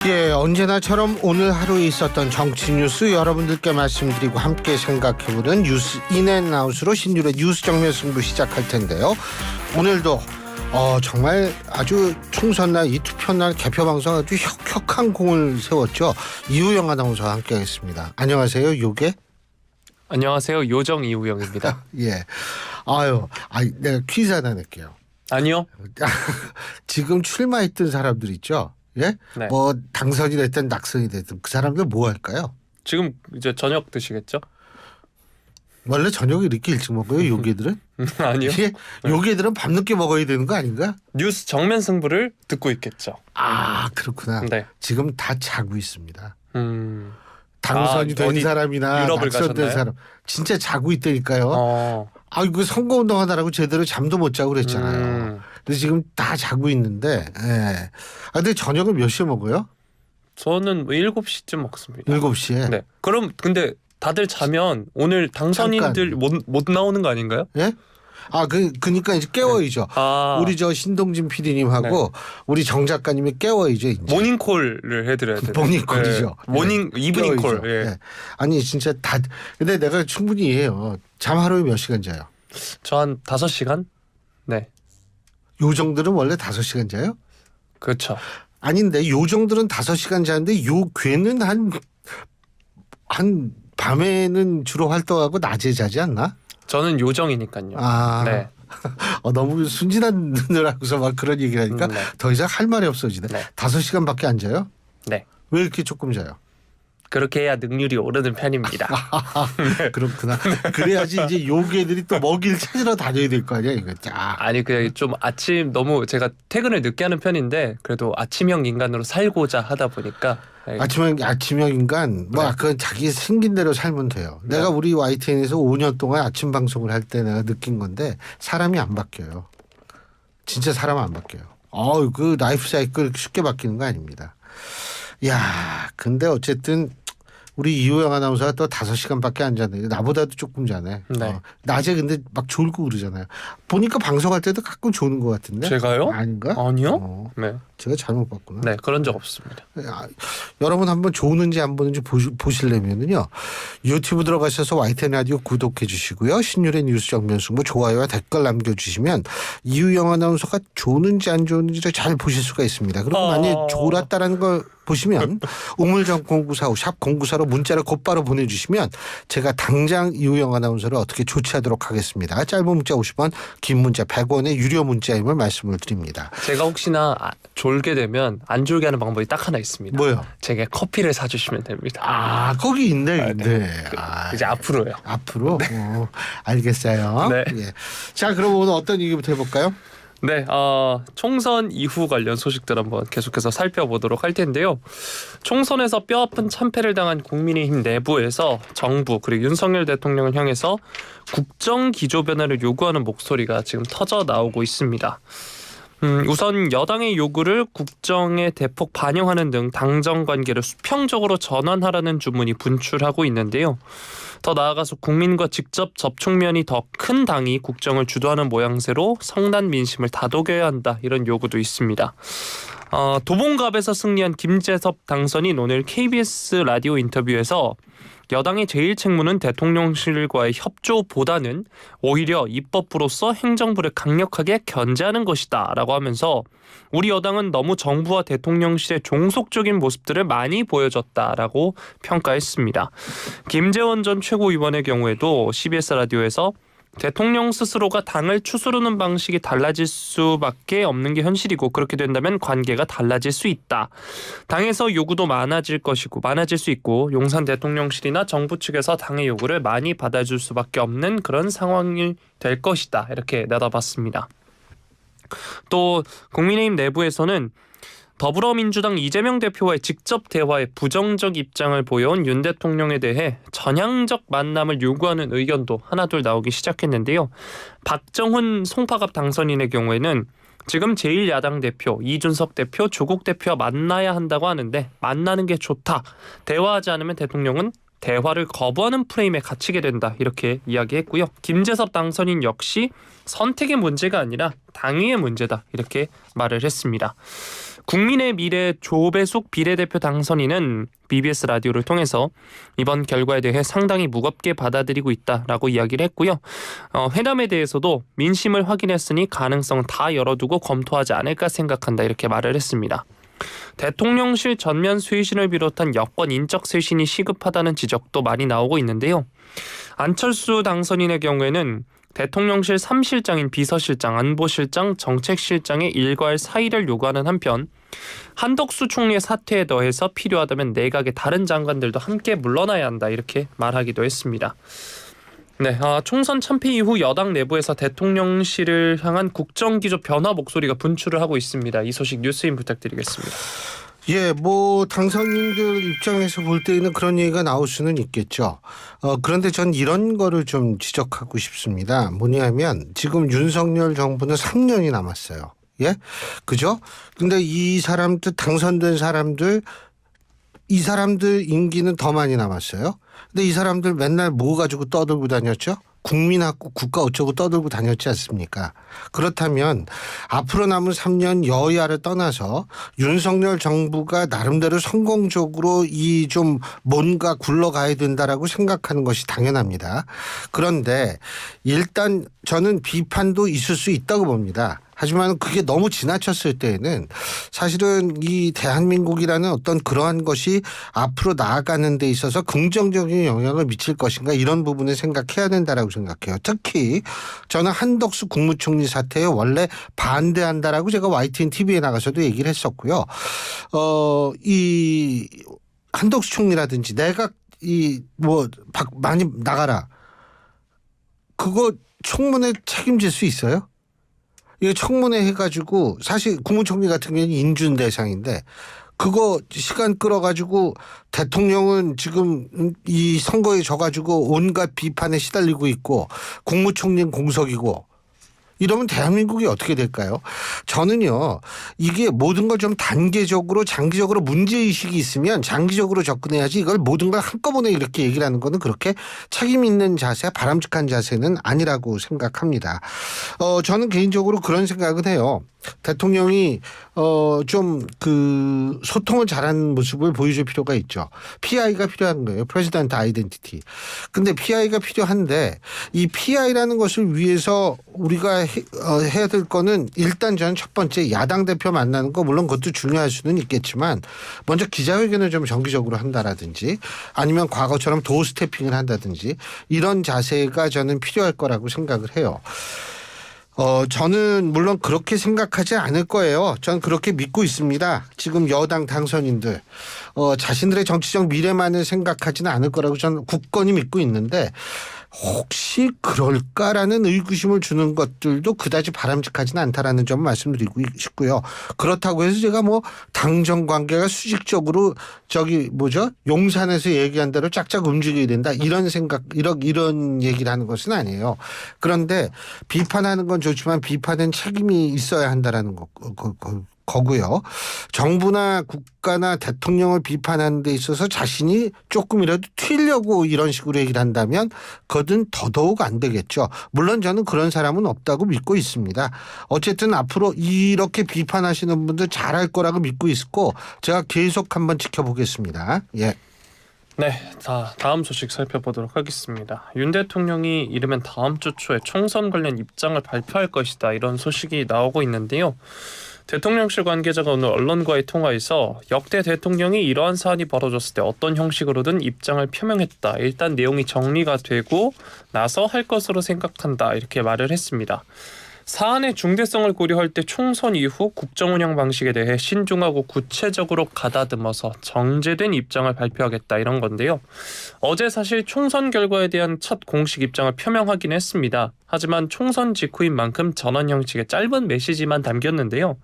예, 언제나처럼 오늘 하루에 있었던 정치 뉴스 여러분들께 말씀드리고 함께 생각해보는 뉴스 인앤아웃으로 신율의 뉴스 정면 승부 시작할 텐데요. 오늘도 정말 아주 총선날 이 투표날 개표방송 아주 혁혁한 공을 세웠죠. 이우영 아나운서와 함께하겠습니다. 안녕하세요. 요게. 안녕하세요. 요정 이우영입니다. 예. 내가 퀴즈 하나 낼게요. 아니요. 지금 출마했던 사람들 있죠. 예? 네. 뭐 당선이 됐든 낙선이 됐든 그 사람들 뭐 할까요? 지금 이제 저녁 드시겠죠? 원래 저녁에 이렇게 일찍 먹어요, 요괴들은? 아니요. 예? 요괴들은 밤늦게 먹어야 되는 거 아닌가? 뉴스 정면 승부를 듣고 있겠죠. 아, 그렇구나. 네. 지금 다 자고 있습니다. 당선이 된 어디 사람이나 유럽을 낙선된 가셨나요? 사람 진짜 자고 있다니까요. 그 선거운동 하느라고 제대로 잠도 못 자고 그랬잖아요. 그래서 지금 다 자고 있는데, 예. 근데 저녁을 몇 시에 먹어요? 저는 7시쯤 먹습니다. 7시에? 네. 그럼 근데 다들 자면 오늘 당선인들 못 나오는 거 아닌가요? 예? 그러니까 이제 깨워야죠. 우리 저 신동진 PD님하고 우리 정 작가님이 깨워야죠. 이제. 모닝콜을 해드려야 돼요. 모닝콜이죠. 네. 모닝 이브닝 콜. 예. 네. 아니 진짜 근데 내가 충분히 이해해요. 잠 하루에 몇 시간 자요? 저 한 5시간? 네. 요정들은 원래 5시간 자요? 그렇죠. 아닌데 요정들은 5시간 자는데 요 괴는 한 밤에는 주로 활동하고 낮에 자지 않나? 저는 요정이니까요. 네. 너무 순진한 눈을 하고서 막 그런 얘기를 하니까 네. 더 이상 할 말이 없어지네. 네. 5시간밖에 안 자요? 네. 왜 이렇게 조금 자요? 그렇게 해야 능률이 오르는 편입니다. 그렇구나. 그래야지 이제 요괴들이 또 먹이를 찾으러 다녀야 될 거 아니야 이거. 아니 좀 아침 너무 제가 퇴근을 늦게 하는 편인데 그래도 아침형 인간으로 살고자 하다 보니까 아침형 인간 그건 자기 생긴 대로 살면 돼요. 내가 우리 YTN에서 5년 동안 아침 방송을 할 때 내가 느낀 건데 사람이 안 바뀌어요. 진짜 사람 안 바뀌어요. 그 라이프 사이클 쉽게 바뀌는 거 아닙니다. 야, 근데 어쨌든 우리 이우영 아나운서가 또 5시간밖에 안 자네. 나보다도 조금 자네. 네. 낮에 근데 막 졸고 그러잖아요. 보니까 방송할 때도 가끔 조는 것 같은데. 제가요? 아닌가? 아니요. 네. 제가 잘못 봤구나. 네, 그런 적 없습니다. 여러분 한번 조는지 안 보는지 보시려면은요. 유튜브 들어가셔서 YTN 라디오 구독해 주시고요. 신율의 뉴스 정면 승부 좋아요와 댓글 남겨주시면 이우영 아나운서가 조는지 안 조는지를 잘 보실 수가 있습니다. 그리고 만약에 졸았다라는 걸 보시면 우물정 0945 샵 0945 문자를 곧바로 보내주시면 제가 당장 이우영 아나운서를 어떻게 조치하도록 하겠습니다. 짧은 문자 50원, 긴 문자 100원의 유료 문자임을 말씀을 드립니다. 제가 혹시나 졸게 되면 안 졸게 하는 방법이 딱 하나 있습니다. 뭐요? 제게 커피를 사주시면 됩니다. 거기 있네. 네. 이제 앞으로요. 앞으로? 알겠어요. 네. 예. 자, 그럼 오늘 어떤 얘기부터 해볼까요? 네, 총선 이후 관련 소식들 한번 계속해서 살펴보도록 할 텐데요. 총선에서 뼈아픈 참패를 당한 국민의힘 내부에서 정부 그리고 윤석열 대통령을 향해서 국정 기조 변화를 요구하는 목소리가 지금 터져 나오고 있습니다. 우선 여당의 요구를 국정에 대폭 반영하는 등 당정 관계를 수평적으로 전환하라는 주문이 분출하고 있는데요. 더 나아가서 국민과 직접 접촉면이 더 큰 당이 국정을 주도하는 모양새로 성난 민심을 다독여야 한다 이런 요구도 있습니다. 도봉갑에서 승리한 김재섭 당선인 오늘 KBS 라디오 인터뷰에서 여당의 제일 책무는 대통령실과의 협조보다는 오히려 입법부로서 행정부를 강력하게 견제하는 것이다 라고 하면서 우리 여당은 너무 정부와 대통령실의 종속적인 모습들을 많이 보여줬다라고 평가했습니다. 김재원 전 최고위원의 경우에도 CBS 라디오에서 대통령 스스로가 당을 추스르는 방식이 달라질 수밖에 없는 게 현실이고 그렇게 된다면 관계가 달라질 수 있다. 당에서 요구도 많아질 수 있고 용산 대통령실이나 정부 측에서 당의 요구를 많이 받아줄 수밖에 없는 그런 상황이 될 것이다. 이렇게 내다봤습니다. 또 국민의힘 내부에서는 더불어민주당 이재명 대표와의 직접 대화에 부정적 입장을 보여온 윤 대통령에 대해 전향적 만남을 요구하는 의견도 하나둘 나오기 시작했는데요. 박정훈 송파갑 당선인의 경우에는 지금 제1야당 대표 이준석 대표 조국 대표와 만나야 한다고 하는데 만나는 게 좋다. 대화하지 않으면 대통령은 대화를 거부하는 프레임에 갇히게 된다. 이렇게 이야기했고요. 김재섭 당선인 역시 선택의 문제가 아니라 당위의 문제다. 이렇게 말을 했습니다. 국민의 미래 조배숙 비례대표 당선인은 BBS 라디오를 통해서 이번 결과에 대해 상당히 무겁게 받아들이고 있다라고 이야기를 했고요. 회담에 대해서도 민심을 확인했으니 가능성은 다 열어두고 검토하지 않을까 생각한다 이렇게 말을 했습니다. 대통령실 전면 쇄신을 비롯한 여권 인적 쇄신이 시급하다는 지적도 많이 나오고 있는데요. 안철수 당선인의 경우에는 대통령실 3실장인 비서실장, 안보실장, 정책실장의 일괄 사의를 요구하는 한편 한덕수 총리의 사퇴에 더해서 필요하다면 내각의 다른 장관들도 함께 물러나야 한다 이렇게 말하기도 했습니다. 네, 총선 참패 이후 여당 내부에서 대통령실을 향한 국정기조 변화 목소리가 분출을 하고 있습니다. 이 소식 뉴스인 부탁드리겠습니다. 예, 뭐 당선인들 입장에서 볼 때는 그런 얘기가 나올 수는 있겠죠. 그런데 전 이런 거를 좀 지적하고 싶습니다. 뭐냐면 지금 윤석열 정부는 3년이 남았어요. 예, 그죠? 근데 이 사람들 당선된 사람들 이 사람들 임기는 더 많이 남았어요. 근데 이 사람들 맨날 뭐 가지고 떠들고 다녔죠? 국민하고 국가 어쩌고 떠들고 다녔지 않습니까? 그렇다면 앞으로 남은 3년 여야를 떠나서 윤석열 정부가 나름대로 성공적으로 이 좀 뭔가 굴러가야 된다라고 생각하는 것이 당연합니다. 그런데 일단 저는 비판도 있을 수 있다고 봅니다. 하지만 그게 너무 지나쳤을 때에는 사실은 이 대한민국이라는 어떤 그러한 것이 앞으로 나아가는 데 있어서 긍정적인 영향을 미칠 것인가 이런 부분을 생각해야 된다라고 생각해요. 특히 저는 한덕수 국무총리 사태에 원래 반대한다라고 제가 YTN TV에 나가서도 얘기를 했었고요. 이 한덕수 총리라든지 내각 많이 나가라. 그거 청문회 책임질 수 있어요? 이게 청문회 해가지고 사실 국무총리 같은 경우는 인준 대상인데 그거 시간 끌어가지고 대통령은 지금 이 선거에 져가지고 온갖 비판에 시달리고 있고 국무총리는 공석이고 이러면 대한민국이 어떻게 될까요? 저는요 이게 모든 걸 좀 단계적으로 장기적으로 문제의식이 있으면 장기적으로 접근해야지 이걸 모든 걸 한꺼번에 이렇게 얘기를 하는 거는 그렇게 책임 있는 자세 바람직한 자세는 아니라고 생각합니다. 저는 개인적으로 그런 생각은 해요. 대통령이 좀 그 소통을 잘하는 모습을 보여줄 필요가 있죠. PI가 필요한 거예요. 프레지던트 아이덴티티. 근데 PI가 필요한데 이 PI라는 것을 위해서 우리가 해야 될 거는 일단 저는 첫 번째 야당 대표 만나는 거 물론 그것도 중요할 수는 있겠지만 먼저 기자회견을 좀 정기적으로 한다라든지 아니면 과거처럼 도어 스태핑을 한다든지 이런 자세가 저는 필요할 거라고 생각을 해요. 저는 물론 그렇게 생각하지 않을 거예요. 저는 그렇게 믿고 있습니다. 지금 여당 당선인들 자신들의 정치적 미래만을 생각하지는 않을 거라고 저는 굳건히 믿고 있는데 혹시 그럴까라는 의구심을 주는 것들도 그다지 바람직하지는 않다라는 점을 말씀드리고 싶고요. 그렇다고 해서 제가 뭐 당정 관계가 수직적으로 용산에서 얘기한 대로 짝짝 움직여야 된다 이런 생각 이런 얘기를 하는 것은 아니에요. 그런데 비판하는 건 좋지만 비판은 책임이 있어야 한다라는 거고요. 정부나 국가나 대통령을 비판하는 데 있어서 자신이 조금이라도 튀려고 이런 식으로 얘기를 한다면 그것은 더더욱 안 되겠죠. 물론 저는 그런 사람은 없다고 믿고 있습니다. 어쨌든 앞으로 이렇게 비판하시는 분들 잘할 거라고 믿고 있고 제가 계속 한번 지켜보겠습니다. 예. 네, 다음 소식 살펴보도록 하겠습니다. 윤 대통령이 이르면 다음 주 초에 총선 관련 입장을 발표할 것이다 이런 소식이 나오고 있는데요. 대통령실 관계자가 오늘 언론과의 통화에서 역대 대통령이 이러한 사안이 벌어졌을 때 어떤 형식으로든 입장을 표명했다. 일단 내용이 정리가 되고 나서 할 것으로 생각한다. 이렇게 말을 했습니다. 사안의 중대성을 고려할 때 총선 이후 국정운영 방식에 대해 신중하고 구체적으로 가다듬어서 정제된 입장을 발표하겠다 이런 건데요. 어제 사실 총선 결과에 대한 첫 공식 입장을 표명하긴 했습니다. 하지만 총선 직후인 만큼 전원 형식의 짧은 메시지만 담겼는데요.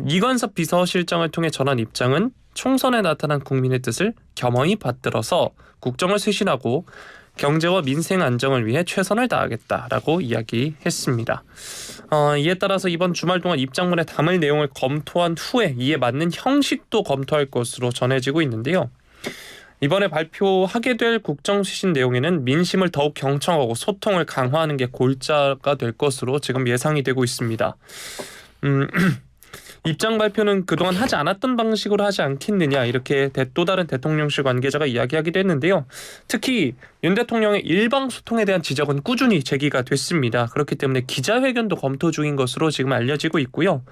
이관섭 비서실장을 통해 전한 입장은 총선에 나타난 국민의 뜻을 겸허히 받들어서 국정을 쇄신하고 경제와 민생 안정을 위해 최선을 다하겠다라고 이야기했습니다. 이에 따라서 이번 주말 동안 입장문에 담을 내용을 검토한 후에 이에 맞는 형식도 검토할 것으로 전해지고 있는데요. 이번에 발표하게 될 국정쇄신 내용에는 민심을 더욱 경청하고 소통을 강화하는 게 골자가 될 것으로 지금 예상이 되고 있습니다. 입장 발표는 그동안 하지 않았던 방식으로 하지 않겠느냐 이렇게 또 다른 대통령실 관계자가 이야기하기도 했는데요. 특히 윤 대통령의 일방 소통에 대한 지적은 꾸준히 제기가 됐습니다. 그렇기 때문에 기자회견도 검토 중인 것으로 지금 알려지고 있고요.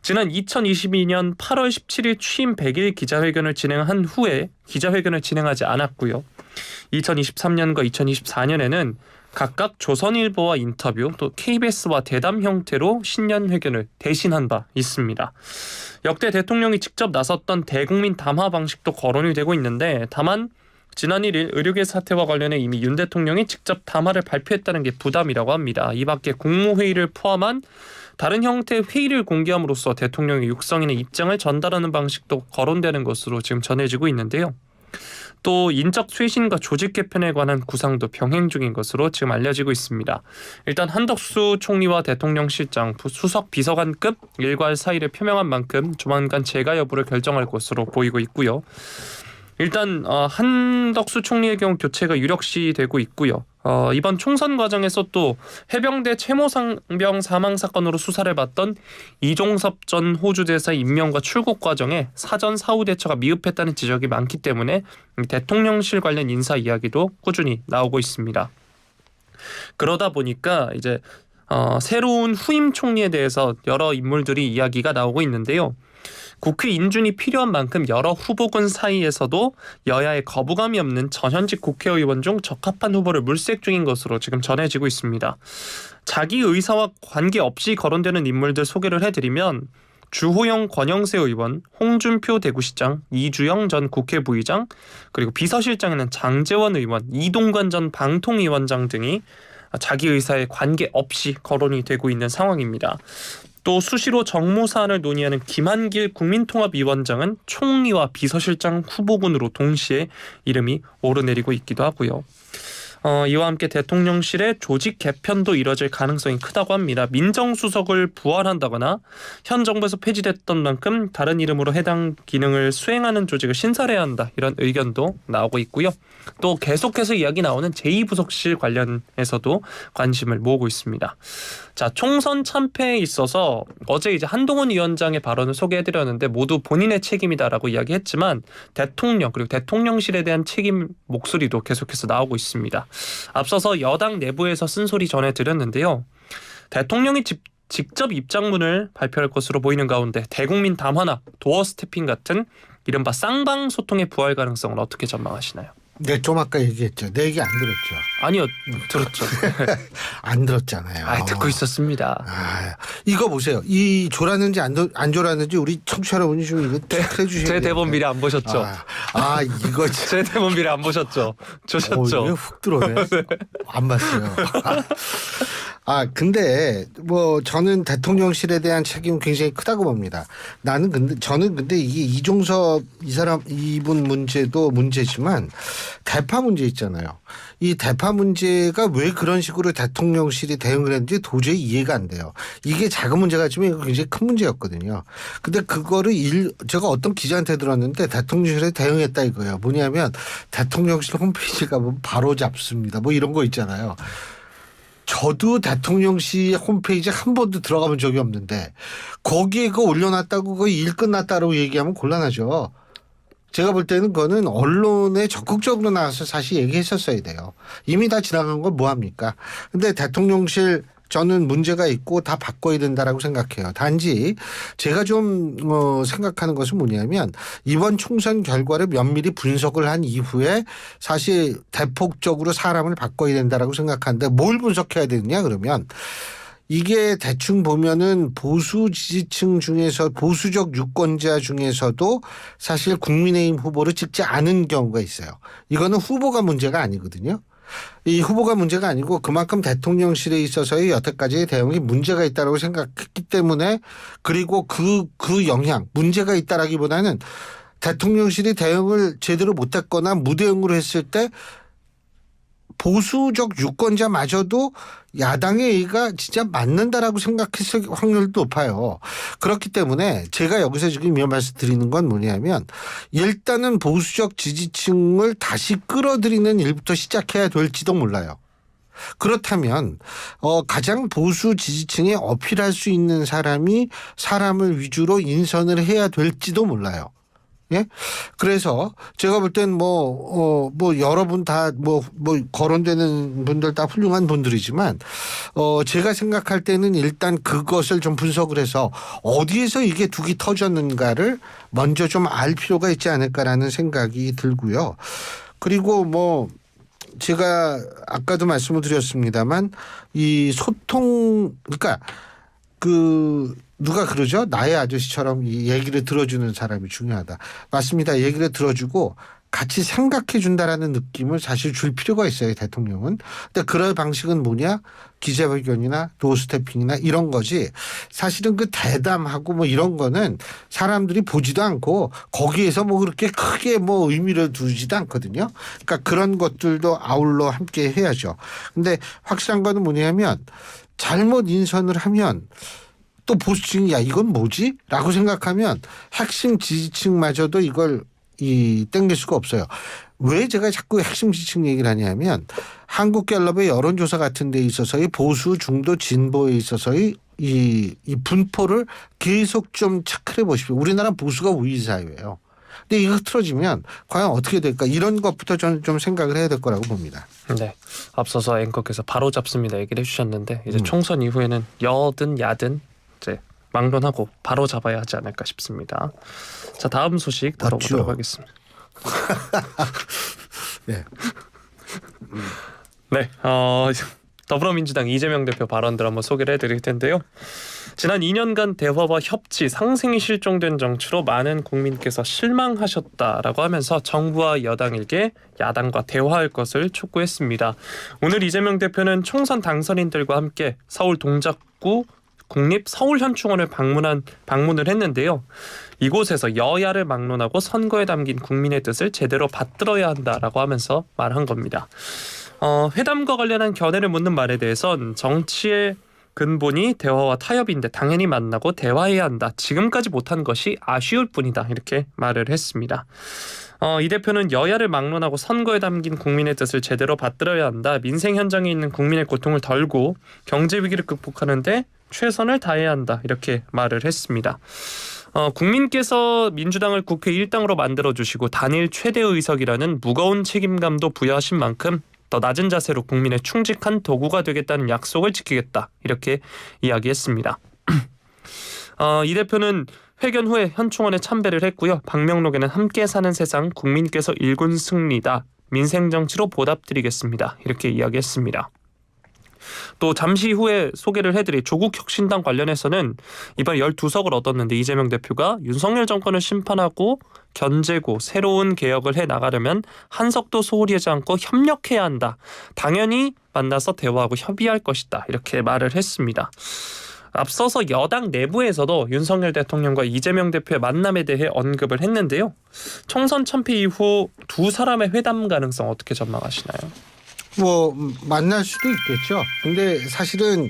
지난 2022년 8월 17일 취임 100일 기자회견을 진행한 후에 기자회견을 진행하지 않았고요. 2023년과 2024년에는 각각 조선일보와 인터뷰 또 KBS와 대담 형태로 신년 회견을 대신한 바 있습니다. 역대 대통령이 직접 나섰던 대국민 담화 방식도 거론이 되고 있는데 다만 지난 1일 의료계 사태와 관련해 이미 윤 대통령이 직접 담화를 발표했다는 게 부담이라고 합니다. 이 밖에 국무회의를 포함한 다른 형태의 회의를 공개함으로써 대통령의 육성이나 입장을 전달하는 방식도 거론되는 것으로 지금 전해지고 있는데요. 또 인적 쇄신과 조직 개편에 관한 구상도 병행 중인 것으로 지금 알려지고 있습니다. 일단 한덕수 총리와 대통령실장, 수석 비서관급 일괄 사의를 표명한 만큼 조만간 재가 여부를 결정할 것으로 보이고 있고요. 일단 한덕수 총리의 경우 교체가 유력시 되고 있고요. 이번 총선 과정에서 또 해병대 채모상병 사망 사건으로 수사를 받던 이종섭 전 호주 대사 임명과 출국 과정에 사전 사후 대처가 미흡했다는 지적이 많기 때문에 대통령실 관련 인사 이야기도 꾸준히 나오고 있습니다. 그러다 보니까 이제 새로운 후임 총리에 대해서 여러 인물들이 이야기가 나오고 있는데요. 국회 인준이 필요한 만큼 여러 후보군 사이에서도 여야의 거부감이 없는 전현직 국회의원 중 적합한 후보를 물색 중인 것으로 지금 전해지고 있습니다. 자기 의사와 관계없이 거론되는 인물들 소개를 해드리면 주호영 권영세 의원, 홍준표 대구시장, 이주영 전 국회 부의장, 그리고 비서실장에는 장제원 의원, 이동관 전 방통위원장 등이 자기 의사에 관계없이 거론이 되고 있는 상황입니다. 또 수시로 정무 사안을 논의하는 김한길 국민통합위원장은 총리와 비서실장 후보군으로 동시에 이름이 오르내리고 있기도 하고요. 이와 함께 대통령실의 조직 개편도 이뤄질 가능성이 크다고 합니다. 민정수석을 부활한다거나 현 정부에서 폐지됐던 만큼 다른 이름으로 해당 기능을 수행하는 조직을 신설해야 한다. 이런 의견도 나오고 있고요. 또 계속해서 이야기 나오는 제2부속실 관련해서도 관심을 모으고 있습니다. 자, 총선 참패에 있어서 어제 이제 한동훈 위원장의 발언을 소개해드렸는데 모두 본인의 책임이다라고 이야기했지만 대통령 그리고 대통령실에 대한 책임 목소리도 계속해서 나오고 있습니다. 앞서서 여당 내부에서 쓴소리 전해드렸는데요. 대통령이 직접 입장문을 발표할 것으로 보이는 가운데 대국민 담화나 도어 스태핑 같은 이른바 쌍방 소통의 부활 가능성은 어떻게 전망하시나요? 네, 좀 아까 얘기했죠. 내 얘기 안 들었죠. 아니요, 들었죠. 안 들었잖아요. 듣고 있었습니다. 이거 보세요. 이 졸았는지 안 졸았는지 우리 청취자 여러분이 좀 이거 check 해주셔야 돼요. 제 대본 미리 안 보셨죠? 이거 제 대본 미리 안 보셨죠? 조셨죠? 이게 훅 들어오네. 안 봤어요. 근데 뭐 저는 대통령실에 대한 책임은 굉장히 크다고 봅니다. 저는 근데 이게 이종섭 이분 문제도 문제지만 대파 문제 있잖아요. 이 대파 문제가 왜 그런 식으로 대통령실이 대응을 했는지 도저히 이해가 안 돼요. 이게 작은 문제 같지만 이거 굉장히 큰 문제였거든요. 근데 그거를 제가 어떤 기자한테 들었는데 대통령실에 대응했다 이거예요. 뭐냐면 대통령실 홈페이지 가면 바로 잡습니다. 뭐 이런 거 있잖아요. 저도 대통령실 홈페이지 한 번도 들어가 본 적이 없는데 거기에 그거 올려놨다고 그거 일 끝났다고 얘기하면 곤란하죠. 제가 볼 때는 그거는 언론에 적극적으로 나와서 사실 얘기했었어야 돼요. 이미 다 지나간 걸 뭐합니까? 근데 대통령실 저는 문제가 있고 다 바꿔야 된다라고 생각해요. 단지 제가 좀 생각하는 것은 뭐냐면 이번 총선 결과를 면밀히 분석을 한 이후에 사실 대폭적으로 사람을 바꿔야 된다라고 생각하는데 뭘 분석해야 되느냐 그러면 이게 대충 보면은 보수 지지층 중에서 보수적 유권자 중에서도 사실 국민의힘 후보를 찍지 않은 경우가 있어요. 이거는 후보가 문제가 아니거든요. 이 후보가 문제가 아니고 그만큼 대통령실에 있어서의 여태까지의 대응이 문제가 있다고 생각했기 때문에 그리고 그 영향 문제가 있다라기보다는 대통령실이 대응을 제대로 못했거나 무대응으로 했을 때 보수적 유권자마저도 야당의 얘기가 진짜 맞는다라고 생각했을 확률도 높아요. 그렇기 때문에 제가 여기서 지금 이 말씀드리는 건 뭐냐면 일단은 보수적 지지층을 다시 끌어들이는 일부터 시작해야 될지도 몰라요. 그렇다면 가장 보수 지지층에 어필할 수 있는 사람이 사람을 위주로 인선을 해야 될지도 몰라요. 예? 그래서 제가 볼 땐 여러분 다 거론되는 분들 다 훌륭한 분들이지만, 제가 생각할 때는 일단 그것을 좀 분석을 해서 어디에서 이게 둑이 터졌는가를 먼저 좀 알 필요가 있지 않을까라는 생각이 들고요. 그리고 제가 아까도 말씀을 드렸습니다만 이 소통, 그러니까 누가 그러죠? 나의 아저씨처럼 이 얘기를 들어주는 사람이 중요하다. 맞습니다. 얘기를 들어주고 같이 생각해 준다라는 느낌을 사실 줄 필요가 있어요, 대통령은. 근데 그럴 방식은 뭐냐? 기자회견이나 도어스태핑이나 이런 거지. 사실은 그 대담하고 이런 거는 사람들이 보지도 않고 거기에서 그렇게 크게 의미를 두지도 않거든요. 그러니까 그런 것들도 아울러 함께 해야죠. 근데 확실한 거는 뭐냐면 잘못 인선을 하면 또 보수층이 야 이건 뭐지? 라고 생각하면 핵심 지지층마저도 이걸 땡길 수가 없어요. 왜 제가 자꾸 핵심 지지층 얘기를 하냐면 한국갤럽의 여론조사 같은 데 있어서의 보수 중도 진보에 있어서의 이 분포를 계속 좀 체크해 보십시오. 우리나라는 보수가 우위 사회예요. 근데 이거 틀어지면 과연 어떻게 될까? 이런 것부터 저는 좀 생각을 해야 될 거라고 봅니다. 네, 앞서서 앵커께서 바로 잡습니다 얘기를 해주셨는데 이제 총선 이후에는 여든 야든 이제 막론하고 바로 잡아야 하지 않을까 싶습니다. 자, 다음 소식 다뤄보도록 하겠습니다. 네. 네, 더불어민주당 이재명 대표 발언들 한번 소개를 해드릴 텐데요. 지난 2년간 대화와 협치, 상생이 실종된 정치로 많은 국민께서 실망하셨다라고 하면서 정부와 여당에게 야당과 대화할 것을 촉구했습니다. 오늘 이재명 대표는 총선 당선인들과 함께 서울 동작구 국립 서울현충원을 방문을 했는데요. 이곳에서 여야를 막론하고 선거에 담긴 국민의 뜻을 제대로 받들어야 한다라고 하면서 말한 겁니다. 회담과 관련한 견해를 묻는 말에 대해선 정치의 근본이 대화와 타협인데 당연히 만나고 대화해야 한다. 지금까지 못한 것이 아쉬울 뿐이다. 이렇게 말을 했습니다. 이 대표는 여야를 막론하고 선거에 담긴 국민의 뜻을 제대로 받들어야 한다. 민생 현장에 있는 국민의 고통을 덜고 경제 위기를 극복하는데 최선을 다해야 한다. 이렇게 말을 했습니다. 국민께서 민주당을 국회 1당으로 만들어주시고 단일 최대 의석이라는 무거운 책임감도 부여하신 만큼 더 낮은 자세로 국민의 충직한 도구가 되겠다는 약속을 지키겠다. 이렇게 이야기했습니다. 이 대표는 회견 후에 현충원에 참배를 했고요. 방명록에는 함께 사는 세상 국민께서 일군 승리다. 민생 정치로 보답드리겠습니다. 이렇게 이야기했습니다. 또 잠시 후에 소개를 해드릴 조국혁신당 관련해서는 이번 12석을 얻었는데 이재명 대표가 윤석열 정권을 심판하고 견제고 새로운 개혁을 해나가려면 한 석도 소홀히 하지 않고 협력해야 한다. 당연히 만나서 대화하고 협의할 것이다. 이렇게 말을 했습니다. 앞서서 여당 내부에서도 윤석열 대통령과 이재명 대표의 만남에 대해 언급을 했는데요. 총선 참패 이후 두 사람의 회담 가능성 어떻게 전망하시나요? 만날 수도 있겠죠. 근데 사실은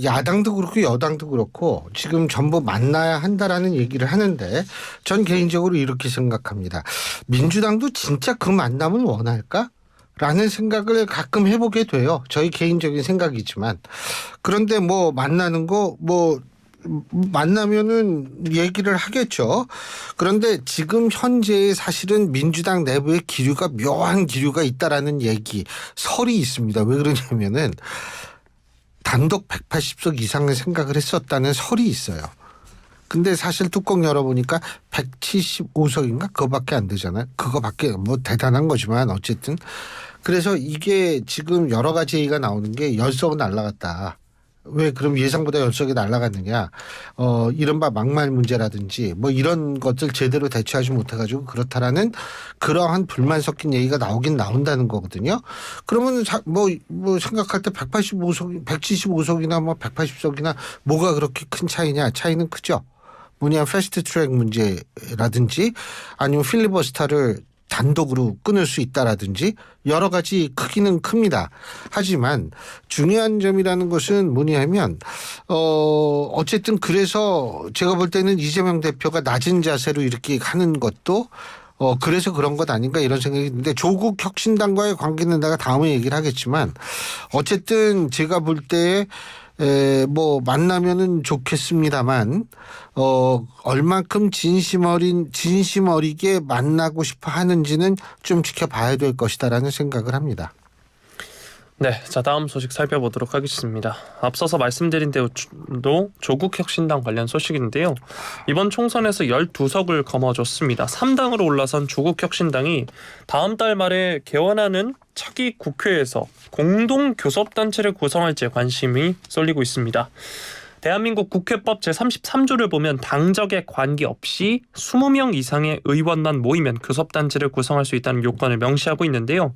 야당도 그렇고 여당도 그렇고 지금 전부 만나야 한다라는 얘기를 하는데 전 개인적으로 이렇게 생각합니다. 민주당도 진짜 그 만남을 원할까? 라는 생각을 가끔 해보게 돼요. 저희 개인적인 생각이지만. 그런데 만나는 거 만나면은 얘기를 하겠죠. 그런데 지금 현재 사실은 민주당 내부에 기류가 묘한 기류가 있다라는 얘기 설이 있습니다. 왜 그러냐면은 단독 180석 이상을 생각을 했었다는 설이 있어요. 근데 사실 뚜껑 열어보니까 175석인가 그거밖에 안 되잖아요. 그거밖에 대단한 거지만 어쨌든 그래서 이게 지금 여러 가지 얘기가 나오는 게 10석은 날라갔다. 왜 그럼 예상보다 10석이 날아갔느냐. 이른바 막말 문제라든지 이런 것들 제대로 대처하지 못해가지고 그렇다라는 그러한 불만 섞인 얘기가 나오긴 나온다는 거거든요. 그러면 생각할 때 185석, 175석이나 180석이나 뭐가 그렇게 큰 차이냐. 차이는 크죠. 패스트 트랙 문제라든지 아니면 필리버스터를 단독으로 끊을 수 있다라든지 여러 가지 크기는 큽니다. 하지만 중요한 점이라는 것은 뭐냐면 어쨌든 그래서 제가 볼 때는 이재명 대표가 낮은 자세로 이렇게 하는 것도 그래서 그런 것 아닌가 이런 생각이 드는데 조국 혁신당과의 관계는 내가 다음에 얘기를 하겠지만 어쨌든 제가 볼 때 뭐 만나면은 좋겠습니다만 얼만큼 진심 어리게 만나고 싶어 하는지는 좀 지켜봐야 될 것이다라는 생각을 합니다. 네, 자 다음 소식 살펴보도록 하겠습니다. 앞서서 말씀드린 대로 조국 혁신당 관련 소식인데요. 이번 총선에서 12석을 거머쥐었습니다. 3당으로 올라선 조국 혁신당이 다음 달 말에 개원하는 차기 국회에서 공동 교섭단체를 구성할지에 관심이 쏠리고 있습니다. 대한민국 국회법 제33조를 보면 당적에 관계없이 20명 이상의 의원만 모이면 교섭단체를 구성할 수 있다는 요건을 명시하고 있는데요.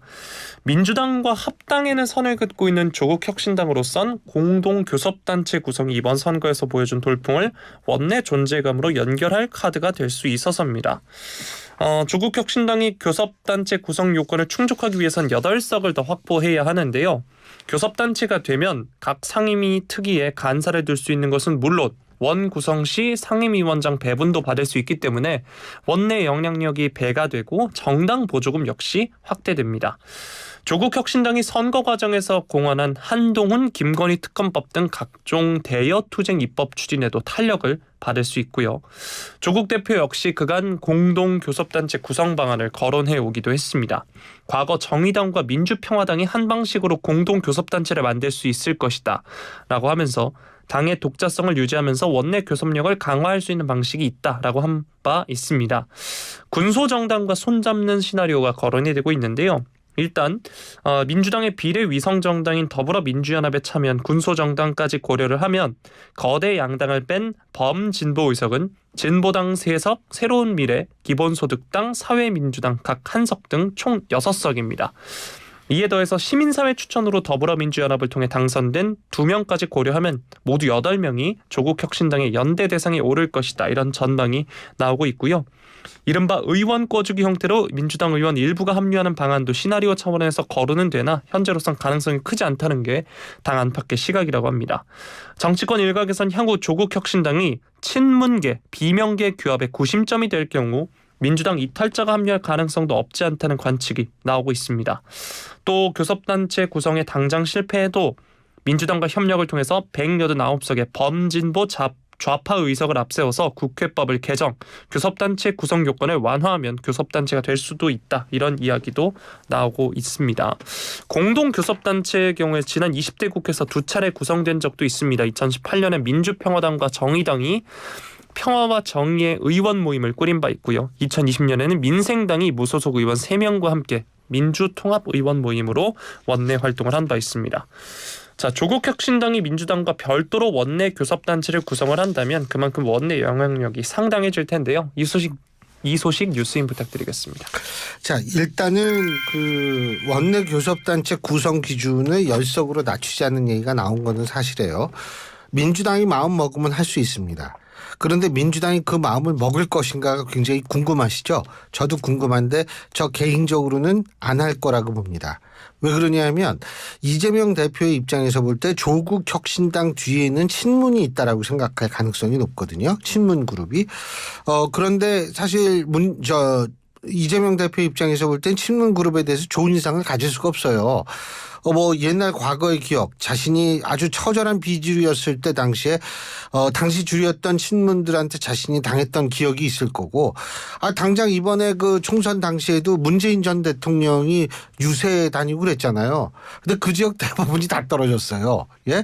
민주당과 합당에는 선을 긋고 있는 조국 혁신당으로선 공동 교섭단체 구성이 이번 선거에서 보여준 돌풍을 원내 존재감으로 연결할 카드가 될 수 있어서입니다. 조국 혁신당이 교섭단체 구성 요건을 충족하기 위해선 8석을 더 확보해야 하는데요. 교섭단체가 되면 각 상임위 특위에 간사를 둘 수 있는 것은 물론 원 구성 시 상임위원장 배분도 받을 수 있기 때문에 원내 영향력이 배가 되고 정당 보조금 역시 확대됩니다. 조국 혁신당이 선거 과정에서 공언한 한동훈, 김건희 특검법 등 각종 대여 투쟁 입법 추진에도 탄력을 받을 수 있고요. 조국 대표 역시 그간 공동 교섭단체 구성 방안을 거론해 오기도 했습니다. 과거 정의당과 민주평화당이 한 방식으로 공동 교섭단체를 만들 수 있을 것이다 라고 하면서 당의 독자성을 유지하면서 원내 교섭력을 강화할 수 있는 방식이 있다라고 한 바 있습니다. 군소정당과 손잡는 시나리오가 거론이 되고 있는데요. 일단 민주당의 비례위성정당인 더불어민주연합에 참여한 군소정당까지 고려를 하면 거대 양당을 뺀 범진보 의석은 진보당 3석, 새로운미래, 기본소득당, 사회민주당 각 1석 등 총 6석입니다. 이에 더해서 시민사회 추천으로 더불어민주연합을 통해 당선된 2명까지 고려하면 모두 8명이 조국 혁신당의 연대 대상에 오를 것이다. 이런 전망이 나오고 있고요. 이른바 의원 꿔주기 형태로 민주당 의원 일부가 합류하는 방안도 시나리오 차원에서 거론은 되나 현재로선 가능성이 크지 않다는 게 당 안팎의 시각이라고 합니다. 정치권 일각에선 향후 조국 혁신당이 친문계, 비명계 규합의 구심점이 될 경우 민주당 이탈자가 합류할 가능성도 없지 않다는 관측이 나오고 있습니다. 또 교섭단체 구성에 당장 실패해도 민주당과 협력을 통해서 189석의 범진보 좌파 의석을 앞세워서 국회법을 개정, 교섭단체 구성 요건을 완화하면 교섭단체가 될 수도 있다. 이런 이야기도 나오고 있습니다. 공동교섭단체의 경우에 지난 20대 국회에서 2차례 구성된 적도 있습니다. 2018년에 민주평화당과 정의당이 평화와 정의의 의원 모임을 꾸린 바 있고요. 2020년에는 민생당이 무소속 의원 3명과 함께 민주통합의원 모임으로 원내 활동을 한 바 있습니다. 자, 조국 혁신당이 민주당과 별도로 원내 교섭단체를 구성을 한다면 그만큼 원내 영향력이 상당해질 텐데요. 이 소식 뉴스인 부탁드리겠습니다. 자, 일단은 그 원내 교섭단체 구성 기준을 10석으로 낮추자는 얘기가 나온 것은 사실이에요. 민주당이 마음 먹으면 할 수 있습니다. 그런데 민주당이 그 마음을 먹을 것인가가 굉장히 궁금하시죠? 저도 궁금한데 저 개인적으로는 안 할 거라고 봅니다. 왜 그러냐면 이재명 대표의 입장에서 볼 때 조국 혁신당 뒤에는 친문이 있다라고 생각할 가능성이 높거든요. 친문 그룹이. 그런데 사실 이재명 대표 입장에서 볼 땐 친문 그룹에 대해서 좋은 인상을 가질 수가 없어요. 뭐 옛날 과거의 기억, 자신이 아주 처절한 비주류였을 때 당시에 당시 주류였던 친문들한테 자신이 당했던 기억이 있을 거고, 당장 이번에 그 총선 당시에도 문재인 전 대통령이 유세 다니고 그랬잖아요. 근데 그 지역 대부분이 다 떨어졌어요. 예?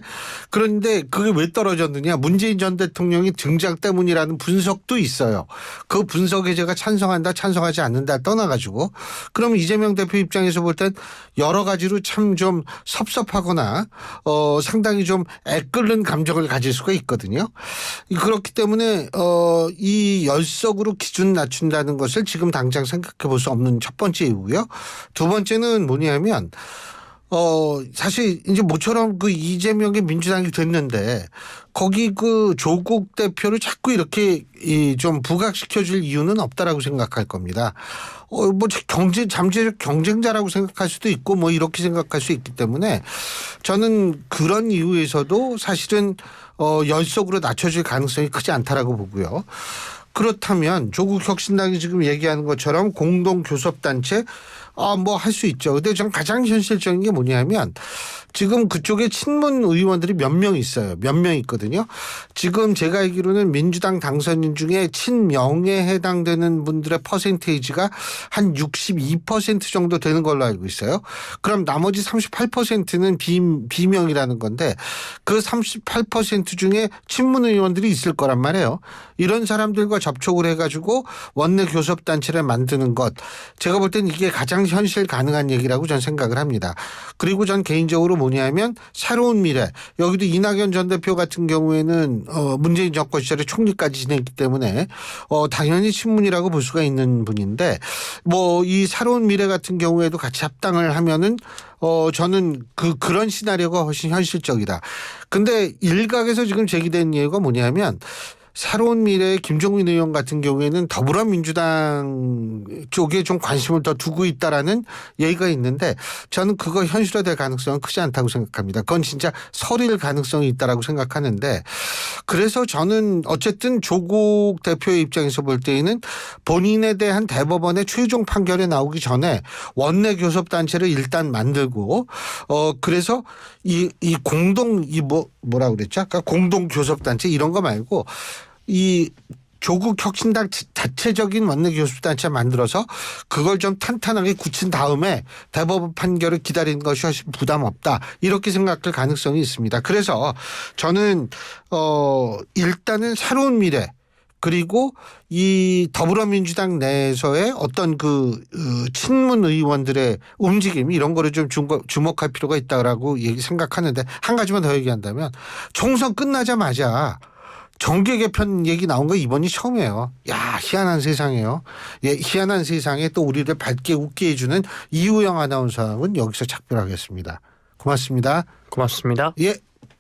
그런데 그게 왜 떨어졌느냐? 문재인 전 대통령이 등장 때문이라는 분석도 있어요. 그 분석에 제가 찬성한다, 찬성하지 않는다 떠나가지고, 그럼 이재명 대표 입장에서 볼 땐 여러 가지로 참 좀 섭섭하거나 상당히 좀 애끓는 감정을 가질 수가 있거든요. 그렇기 때문에 이 10석으로 기준 낮춘다는 것을 지금 당장 생각해 볼 수 없는 첫 번째 이유고요. 두 번째는 뭐냐면 사실 이제 모처럼 그 이재명의 민주당이 됐는데 거기 그 조국 대표를 자꾸 이렇게 좀 부각시켜줄 이유는 없다라고 생각할 겁니다. 뭐 잠재적 경쟁자라고 생각할 수도 있고 뭐 이렇게 생각할 수 있기 때문에 저는 그런 이유에서도 사실은 10석으로 낮춰질 가능성이 크지 않다라고 보고요. 그렇다면 조국 혁신당이 지금 얘기하는 것처럼 공동 교섭단체 뭐 할 수 있죠. 근데 전 가장 현실적인 게 뭐냐면 지금 그쪽에 친문 의원들이 몇 명 있어요. 몇 명 있거든요. 지금 제가 알기로는 민주당 당선인 중에 친명에 해당되는 분들의 퍼센테이지가 한 62% 정도 되는 걸로 알고 있어요. 그럼 나머지 38%는 비명이라는 건데 그 38% 중에 친문 의원들이 있을 거란 말이에요. 이런 사람들과 접촉을 해가지고 원내 교섭단체를 만드는 것. 제가 볼 땐 이게 가장 현실 가능한 얘기라고 전 생각을 합니다. 그리고 전 개인적으로 뭐냐면 새로운 미래. 여기도 이낙연 전 대표 같은 경우에는 문재인 정권 시절에 총리까지 지냈기 때문에 당연히 친문이라고 볼 수가 있는 분인데 뭐 이 새로운 미래 같은 경우에도 같이 합당을 하면은 저는 그런 시나리오가 훨씬 현실적이다. 근데 일각에서 지금 제기된 이유가 뭐냐면 새로운 미래의 김종민 의원 같은 경우에는 더불어민주당 쪽에 좀 관심을 더 두고 있다라는 얘기가 있는데 저는 그거 현실화될 가능성은 크지 않다고 생각합니다. 그건 진짜 설일 가능성이 있다라고 생각하는데 그래서 저는 어쨌든 조국 대표의 입장에서 볼 때에는 본인에 대한 대법원의 최종 판결이 나오기 전에 원내 교섭단체를 일단 만들고 그래서 이 공동 뭐라 그랬죠? 아까 공동 교섭단체 이런 거 말고 이 조국 혁신당 자체적인 원내 교섭단체 만들어서 그걸 좀 탄탄하게 굳힌 다음에 대법원 판결을 기다리는 것이 훨씬 부담 없다. 이렇게 생각할 가능성이 있습니다. 그래서 저는 일단은 새로운 미래 그리고 이 더불어민주당 내에서의 어떤 친문 의원들의 움직임 이런 거를 좀 주목할 필요가 있다라고 생각하는데 한 가지만 더 얘기한다면 총선 끝나자마자 정계 개편 얘기 나온 거 이번이 처음이에요. 야, 희한한 세상이에요. 예, 희한한 세상에 또 우리를 밝게 웃게 해주는 이우영 아나운서는 여기서 작별하겠습니다. 고맙습니다. 고맙습니다. 예.